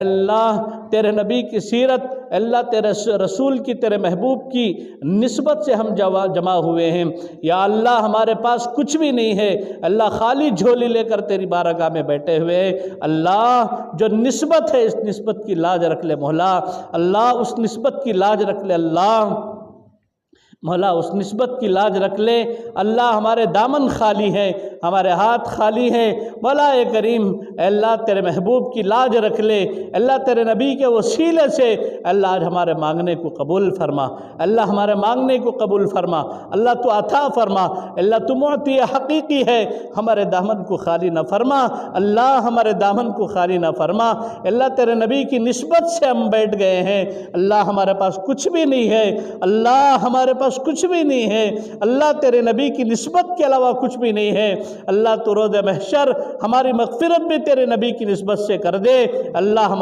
اللہ تیرے نبی کی سیرت، اللہ تیرے رسول کی، تیرے محبوب کی نسبت سے ہم جمع ہوئے ہیں۔ یا اللہ ہمارے پاس کچھ بھی نہیں ہے، اللہ خالی جھولی لے کر تیری بارگاہ میں بیٹھے ہوئے ہیں۔ اللہ جو نسبت ہے اس نسبت کی لاج رکھ لے مولا، اللہ اس نسبت کی لاج رکھ لے اللہ مولا، اس نسبت کی لاج رکھ لے اللہ۔ ہمارے دامن خالی ہیں، ہمارے ہاتھ خالی ہیں مولا کریم، اے اللہ تیرے محبوب کی لاج رکھ لے اللہ، تیرے نبی کے وسیلے سے اللہ آج ہمارے مانگنے کو قبول فرما، اللہ ہمارے مانگنے کو قبول فرما، اللہ تو عطا فرما، اللہ تو معطی حقیقی ہے، ہمارے دامن کو خالی نہ فرما اللہ، ہمارے دامن کو خالی نہ فرما اللہ۔ تیرے نبی کی نسبت سے ہم بیٹھ گئے ہیں اللہ، ہمارے پاس کچھ بھی نہیں ہے اللہ، ہمارے پاس کچھ بھی نہیں ہے اللہ، تیرے نبی کی نسبت کے علاوہ کچھ بھی نہیں ہے اللہ۔ تو روز محشر ہماری مغفرت بھی تیرے نبی کی نسبت سے کر دے اللہ، ہمارے